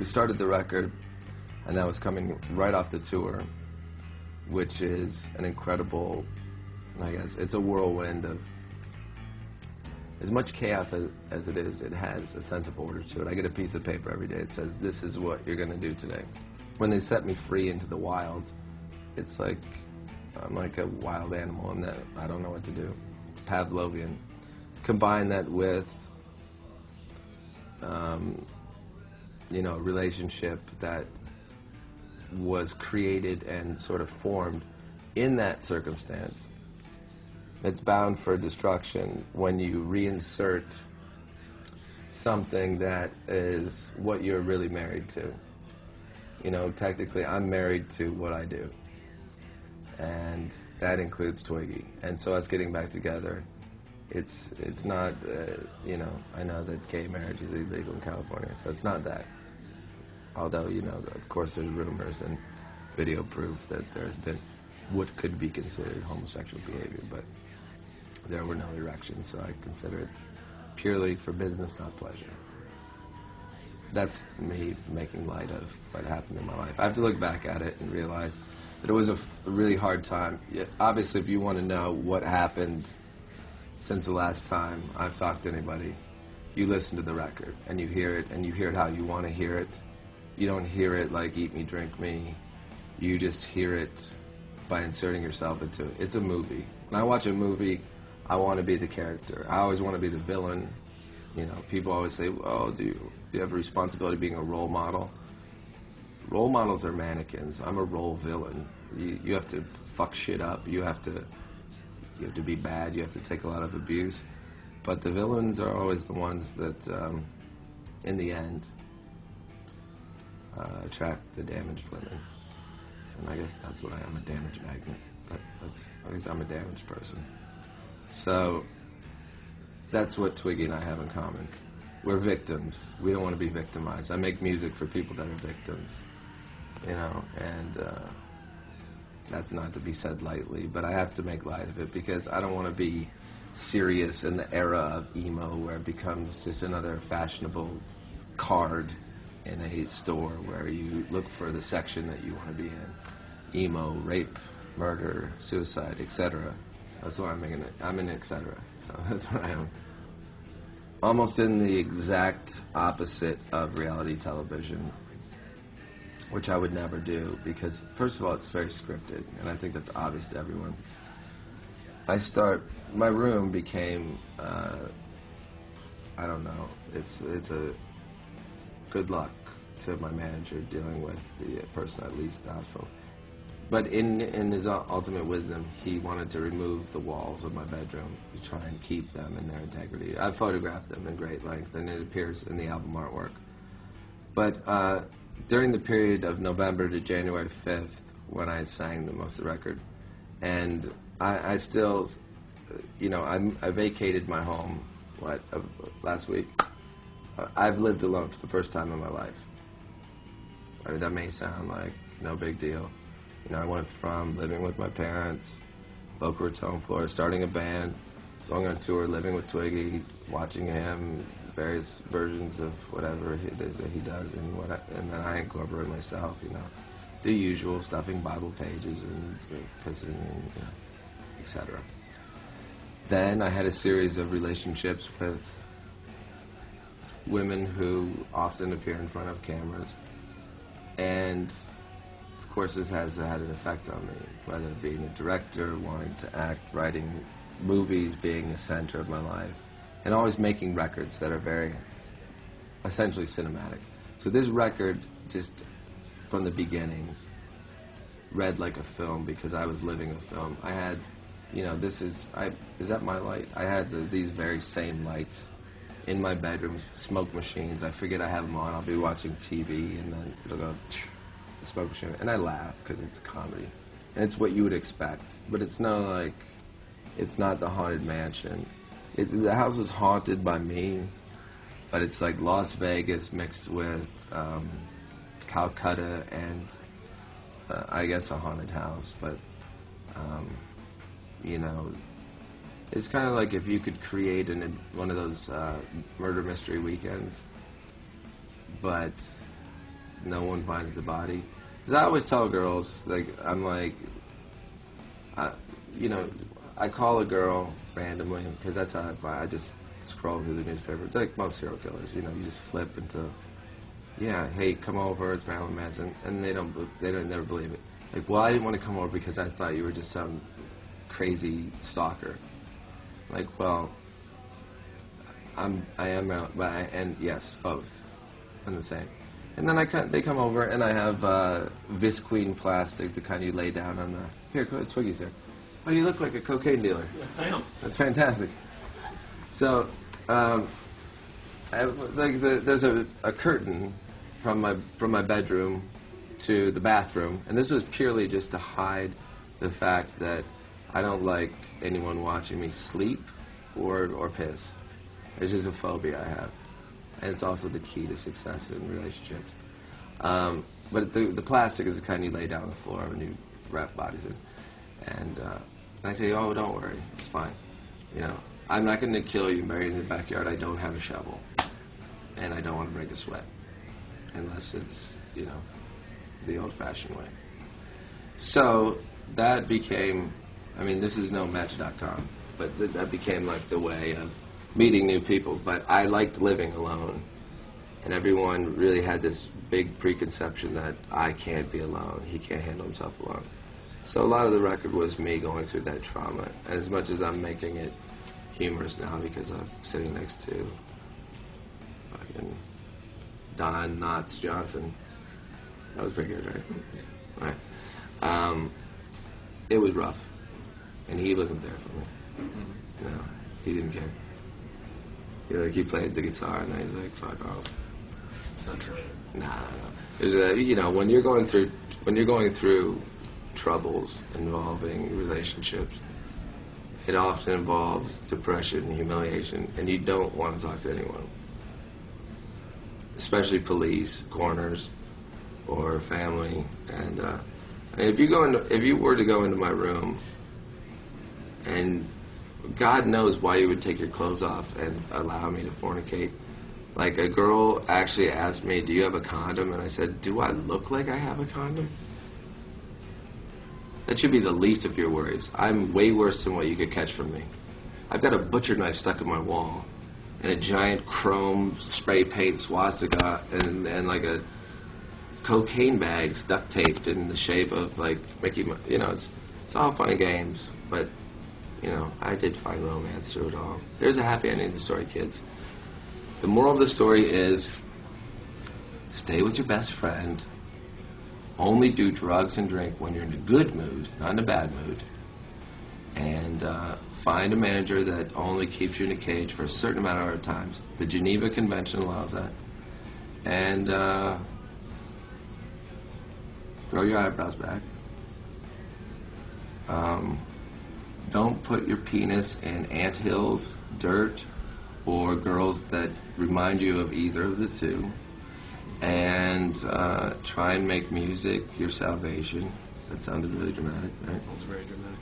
we started the record, and that was coming right off the tour, which is an incredible, I guess, it's a whirlwind of, as much chaos as it is, it has a sense of order to it. I get a piece of paper every day that says, this is what you're going to do today. When they set me free into the wild, it's like I'm like a wild animal and that I don't know what to do. It's Pavlovian. Combine that with, you know, a relationship that was created and sort of formed in that circumstance. It's bound for destruction when you reinsert something that is what you're really married to. You know, technically, I'm married to what I do, and that includes Twiggy. And so us getting back together, it's not, you know, I know that gay marriage is illegal in California, so it's not that. Although, you know, of course there's rumors and video proof that there's been what could be considered homosexual behavior, but there were no erections, so I consider it purely for business, not pleasure. That's me making light of what happened in my life. I have to look back at it and realize that it was a really hard time. Obviously, if you want to know what happened since the last time I've talked to anybody, you listen to the record, and you hear it how you want to hear it. You don't hear it like Eat Me, Drink Me. You just hear it by inserting yourself into it. It's a movie. When I watch a movie, I want to be the character. I always want to be the villain. You know, people always say, oh, do you have a responsibility being a role model? Role models are mannequins. I'm a role villain. You have to fuck shit up. You have to be bad. You have to take a lot of abuse. But the villains are always the ones that, in the end, attract the damaged women. And I guess that's what I am, a damage magnet. But I guess I'm a damaged person. So that's what Twiggy and I have in common. We're victims. We don't want to be victimized. I make music for people that are victims, you know, and that's not to be said lightly, but I have to make light of it because I don't want to be serious in the era of emo where it becomes just another fashionable card in a store where you look for the section that you want to be in. Emo, rape, murder, suicide, etc. That's what I'm making it. I'm in etc. So that's what I am. Almost in the exact opposite of reality television, which I would never do because, first of all, it's very scripted, and I think that's obvious to everyone. My room became, I don't know, it's a good luck to my manager dealing with the person I leased the house from. But in his ultimate wisdom, he wanted to remove the walls of my bedroom to try and keep them in their integrity. I've photographed them in great length, and it appears in the album artwork. But during the period of November to January 5th, when I sang the most of the record, and I still, you know, I vacated my home, last week. I've lived alone for the first time in my life. I mean, that may sound like no big deal. You know, I went from living with my parents, Boca Raton, Florida, starting a band, going on tour, living with Twiggy, watching him, various versions of whatever it is that he does, and then I incorporate myself, you know, the usual, stuffing Bible pages and pissing, and, you know, etc. Then I had a series of relationships with women who often appear in front of cameras, and of course this has had an effect on me, whether being a director, wanting to act, writing movies, being the center of my life, and always making records that are very essentially cinematic. So this record, just from the beginning, read like a film because I was living a film. I had, you know, is that my light? I had these very same lights in my bedroom, smoke machines. I forget I have them on. I'll be watching TV and then it'll go, the smoke machine, and I laugh because it's comedy. And it's what you would expect. But it's not like, it's not the Haunted Mansion. The house was haunted by me, but it's like Las Vegas mixed with Calcutta and I guess a haunted house. But, you know, it's kind of like if you could create one of those murder mystery weekends, but no one finds the body. Because I always tell girls, like, I'm like, you know, I call a girl randomly, because that's how I just scroll through the newspaper. It's like most serial killers, you know, you just flip into, yeah, hey, come over, it's Marilyn Manson, and they never believe it. Like, well, I didn't want to come over because I thought you were just some crazy stalker. Like, well, I am, and yes, both, I'm the same. And then they come over, and I have Visqueen plastic, the kind you lay down on the, here, Twiggy's here. Oh, you look like a cocaine dealer. I am. That's fantastic. So, there's a curtain from my bedroom to the bathroom, and this was purely just to hide the fact that I don't like anyone watching me sleep or piss. It's just a phobia I have, and it's also the key to success in relationships. But the plastic is the kind you lay down on the floor when you wrap bodies in, and I say, oh, don't worry, it's fine. You know, I'm not going to kill you buried in the backyard. I don't have a shovel, and I don't want to break a sweat, unless it's, you know, the old-fashioned way. So that became, I mean, this is no Match.com, but that became like the way of meeting new people. But I liked living alone, and everyone really had this big preconception that I can't be alone. He can't handle himself alone. So a lot of the record was me going through that trauma, and as much as I'm making it humorous now because I'm sitting next to fucking Don Knotts Johnson. That was pretty good, right? Right. It was rough, and he wasn't there for me. You know, he didn't care. He played the guitar, and then he's like, "Fuck off." It's not true. Nah. There's you know, when you're going through troubles involving relationships, it often involves depression and humiliation, and you don't want to talk to anyone, especially police, coroners, or family. And if you were to go into my room, and God knows why you would take your clothes off and allow me to fornicate. Like, a girl actually asked me, "Do you have a condom?" And I said, "Do I look like I have a condom?" That should be the least of your worries. I'm way worse than what you could catch from me. I've got a butcher knife stuck in my wall, and a giant chrome spray paint swastika, and like a cocaine bags duct taped in the shape of like Mickey Mouse. You know, it's all fun and games, but you know, I did find romance through it all. There's a happy ending to the story, kids. The moral of the story is, stay with your best friend. Only do drugs and drink when you're in a good mood, not in a bad mood. And find a manager that only keeps you in a cage for a certain amount of times. The Geneva Convention allows that. And grow your eyebrows back. Don't put your penis in anthills, dirt, or girls that remind you of either of the two. And try and make music your salvation. That sounded really dramatic, right? That was very dramatic.